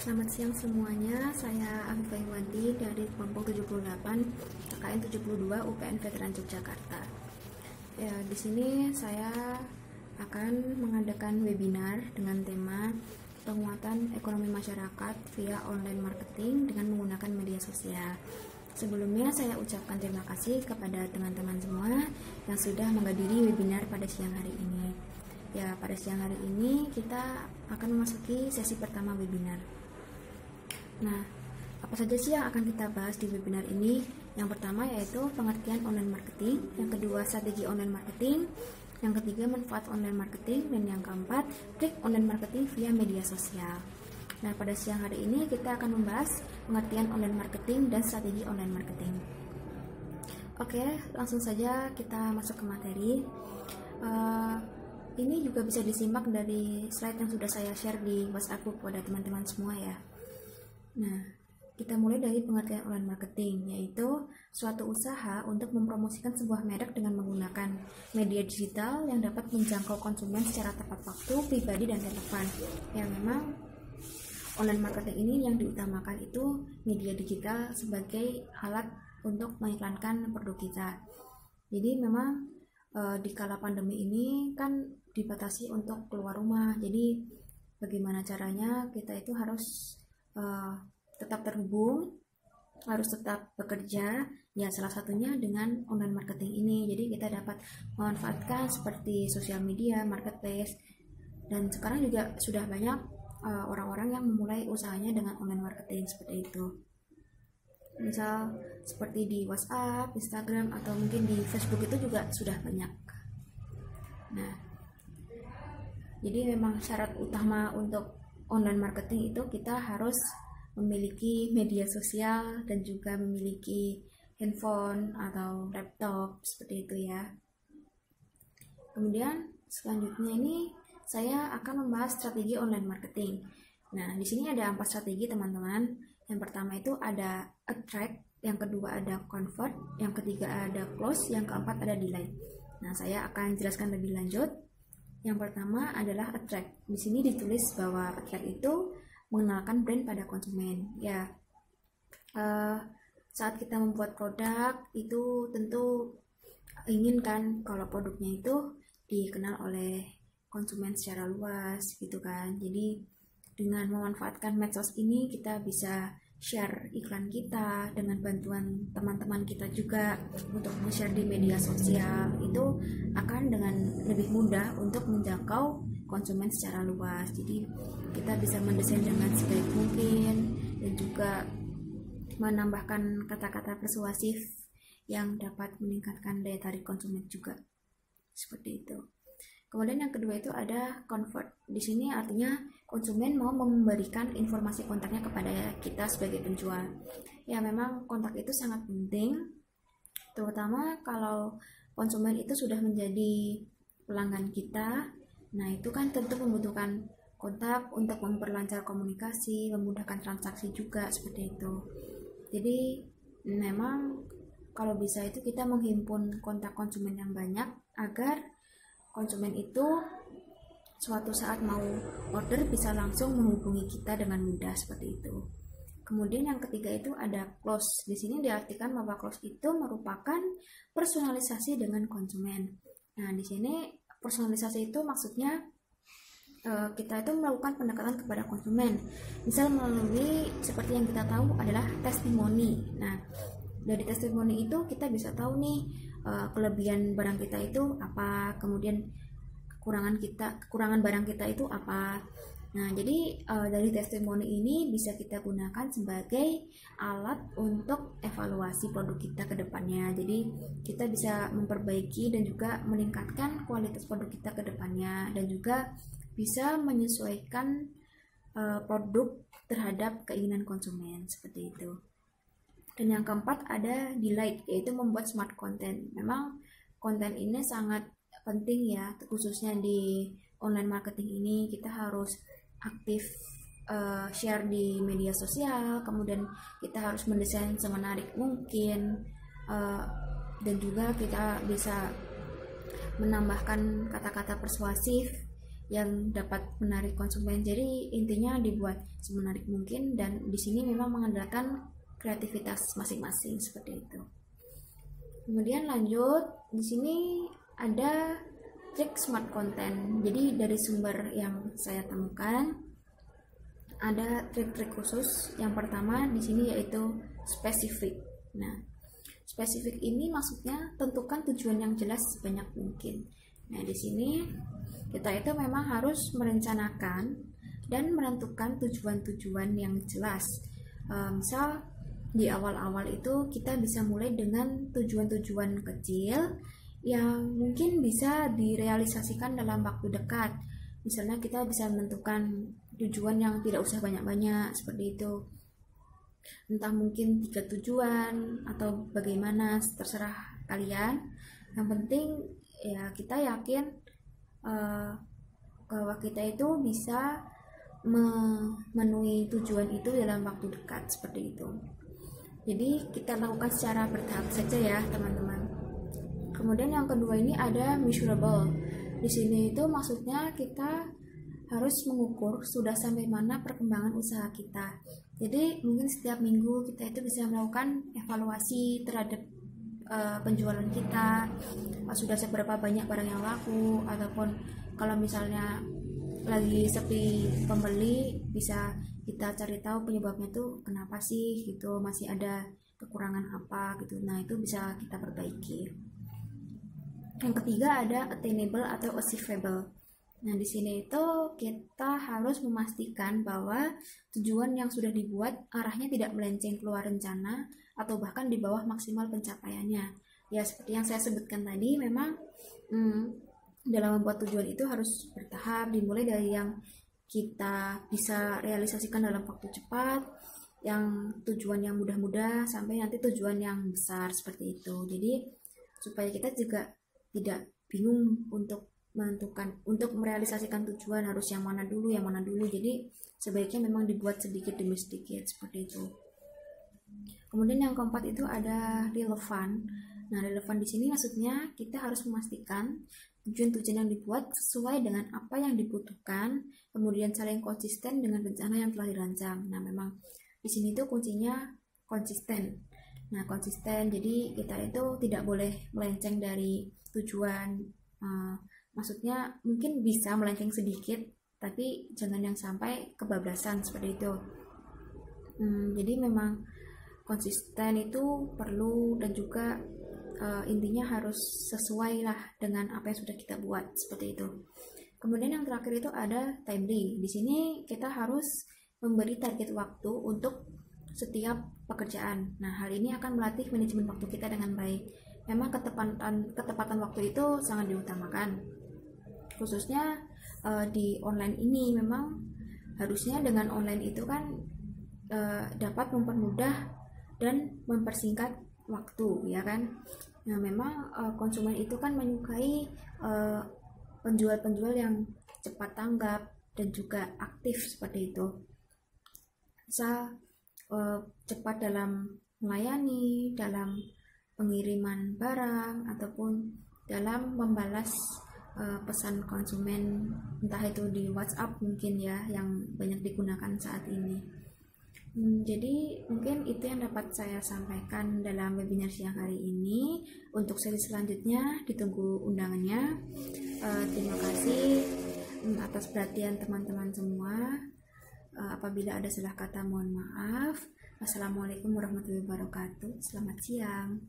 Selamat siang semuanya, saya Afifah Iwanti dari kelompok 78 KKN 72 UPN Veteran Yogyakarta. Ya, di sini saya akan mengadakan webinar dengan tema penguatan ekonomi masyarakat via online marketing dengan menggunakan media sosial. Sebelumnya saya ucapkan terima kasih kepada teman-teman semua yang sudah menghadiri webinar pada siang hari ini. Ya, pada siang hari ini kita akan memasuki sesi pertama webinar. Nah, apa saja sih yang akan kita bahas di webinar ini? Yang pertama yaitu pengertian online marketing, yang kedua strategi online marketing, yang ketiga manfaat online marketing, dan yang keempat trik online marketing via media sosial. Nah, pada siang hari ini kita akan membahas pengertian online marketing dan strategi online marketing. Oke, langsung saja kita masuk ke materi. Ini juga bisa disimak dari slide yang sudah saya share di WhatsApp group pada teman-teman semua ya. Nah, kita mulai dari pengertian online marketing, yaitu suatu usaha untuk mempromosikan sebuah merek dengan menggunakan media digital yang dapat menjangkau konsumen secara tepat waktu, pribadi, dan relevan. Ya, memang online marketing ini yang diutamakan itu media digital sebagai alat untuk mengiklankan produk kita. Jadi memang di kala pandemi ini kan dibatasi untuk keluar rumah, jadi bagaimana caranya kita itu harus tetap terhubung, harus tetap bekerja, ya salah satunya dengan online marketing ini. Jadi kita dapat memanfaatkan seperti sosial media, marketplace, dan sekarang juga sudah banyak orang-orang yang memulai usahanya dengan online marketing seperti itu. Misal seperti di WhatsApp, Instagram, atau mungkin di Facebook itu juga sudah banyak. Nah, jadi memang syarat utama untuk online marketing itu kita harus memiliki media sosial dan juga memiliki handphone atau laptop seperti itu ya. Kemudian selanjutnya ini saya akan membahas strategi online marketing. Nah, di sini ada 4 strategi teman-teman. Yang pertama itu ada attract, yang kedua ada convert, yang ketiga ada close, yang keempat ada delight. Nah, saya akan jelaskan lebih lanjut. Yang pertama adalah attract. Di sini ditulis bahwa attract itu mengenalkan brand pada konsumen. Ya, saat kita membuat produk itu tentu inginkan kalau produknya itu dikenal oleh konsumen secara luas gitu kan. Jadi dengan memanfaatkan medsos ini kita bisa share iklan kita dengan bantuan teman-teman kita juga untuk share di media sosial. Itu akan dengan lebih mudah untuk menjangkau konsumen secara luas. Jadi kita bisa mendesain dengan sebaik mungkin dan juga menambahkan kata-kata persuasif yang dapat meningkatkan daya tarik konsumen juga. Seperti itu. Kemudian yang kedua itu ada convert. Di sini artinya konsumen mau memberikan informasi kontaknya kepada kita sebagai penjual. Ya, memang kontak itu sangat penting, terutama kalau konsumen itu sudah menjadi pelanggan kita. Nah, itu kan tentu membutuhkan kontak untuk memperlancar komunikasi, memudahkan transaksi juga seperti itu. Jadi memang kalau bisa itu kita menghimpun kontak konsumen yang banyak agar konsumen itu suatu saat mau order bisa langsung menghubungi kita dengan mudah seperti itu. Kemudian yang ketiga itu ada close. Di sini diartikan bahwa close itu merupakan personalisasi dengan konsumen. Nah, di sini personalisasi itu maksudnya kita itu melakukan pendekatan kepada konsumen. Misal melalui seperti yang kita tahu adalah testimoni. Nah, dari testimoni itu kita bisa tahu nih kelebihan barang kita itu apa, kemudian kekurangan barang kita itu apa. Nah, jadi dari testimoni ini bisa kita gunakan sebagai alat untuk evaluasi produk kita ke depannya. Jadi kita bisa memperbaiki dan juga meningkatkan kualitas produk kita ke depannya, dan juga bisa menyesuaikan produk terhadap keinginan konsumen seperti itu. Dan yang keempat ada delight, yaitu membuat smart content. Memang konten ini sangat penting ya, khususnya di online marketing ini kita harus aktif share di media sosial, kemudian kita harus mendesain semenarik mungkin, dan juga kita bisa menambahkan kata-kata persuasif yang dapat menarik konsumen. Jadi intinya dibuat semenarik mungkin, dan di sini memang mengandalkan kreativitas masing-masing seperti itu. Kemudian lanjut, di sini ada trik smart content. Jadi dari sumber yang saya temukan ada trik-trik khusus. Yang pertama di sini yaitu spesifik. Nah, spesifik ini maksudnya tentukan tujuan yang jelas sebanyak mungkin. Nah, di sini kita itu memang harus merencanakan dan menentukan tujuan-tujuan yang jelas. Misal di awal-awal itu kita bisa mulai dengan tujuan-tujuan kecil yang mungkin bisa direalisasikan dalam waktu dekat. Misalnya kita bisa menentukan tujuan yang tidak usah banyak-banyak seperti itu. Entah mungkin 3 tujuan atau bagaimana, terserah kalian. Yang penting ya kita yakin bahwa kita itu bisa memenuhi tujuan itu dalam waktu dekat seperti itu. Jadi kita lakukan secara bertahap saja ya teman-teman. Kemudian yang kedua ini ada measurable. Di sini itu maksudnya kita harus mengukur sudah sampai mana perkembangan usaha kita. Jadi mungkin setiap minggu kita itu bisa melakukan evaluasi terhadap penjualan kita, sudah seberapa banyak barang yang laku, ataupun kalau misalnya lagi sepi pembeli bisa kita cari tahu penyebabnya itu kenapa sih gitu, masih ada kekurangan apa gitu. Nah, itu bisa kita perbaiki. Yang ketiga ada attainable atau achievable. Nah, di sini itu kita harus memastikan bahwa tujuan yang sudah dibuat arahnya tidak melenceng keluar rencana atau bahkan di bawah maksimal pencapaiannya. Ya, seperti yang saya sebutkan tadi, memang dalam membuat tujuan itu harus bertahap, dimulai dari yang kita bisa realisasikan dalam waktu cepat, yang tujuan yang mudah-mudah, sampai nanti tujuan yang besar seperti itu. Jadi supaya kita juga tidak bingung untuk menentukan, untuk merealisasikan tujuan harus yang mana dulu. Jadi sebaiknya memang dibuat sedikit demi sedikit seperti itu. Kemudian yang keempat itu ada relevan. Nah, relevan di sini maksudnya kita harus memastikan tujuan-tujuan yang dibuat sesuai dengan apa yang dibutuhkan, kemudian saling konsisten dengan rencana yang telah dirancang. Nah, memang di sini tuh kuncinya konsisten. Nah, konsisten, jadi kita itu tidak boleh melenceng dari tujuan. Maksudnya mungkin bisa melenceng sedikit, tapi jangan yang sampai kebablasan seperti itu. Jadi memang konsisten itu perlu, dan juga intinya harus sesuai lah dengan apa yang sudah kita buat seperti itu. Kemudian yang terakhir itu ada timely. Di sini kita harus memberi target waktu untuk setiap pekerjaan. Nah, hal ini akan melatih manajemen waktu kita dengan baik. Memang ketepatan waktu itu sangat diutamakan, khususnya di online ini. Memang harusnya dengan online itu kan dapat mempermudah dan mempersingkat waktu, ya kan. Nah, memang konsumen itu kan menyukai penjual-penjual yang cepat tanggap dan juga aktif seperti itu. Bisa cepat dalam melayani, dalam pengiriman barang, ataupun dalam membalas pesan konsumen, entah itu di WhatsApp mungkin ya, yang banyak digunakan saat ini. Jadi mungkin itu yang dapat saya sampaikan dalam webinar siang hari ini. Untuk sesi selanjutnya ditunggu undangannya. Terima kasih atas perhatian teman-teman semua. Apabila ada salah kata mohon maaf. Wassalamualaikum warahmatullahi wabarakatuh. Selamat siang.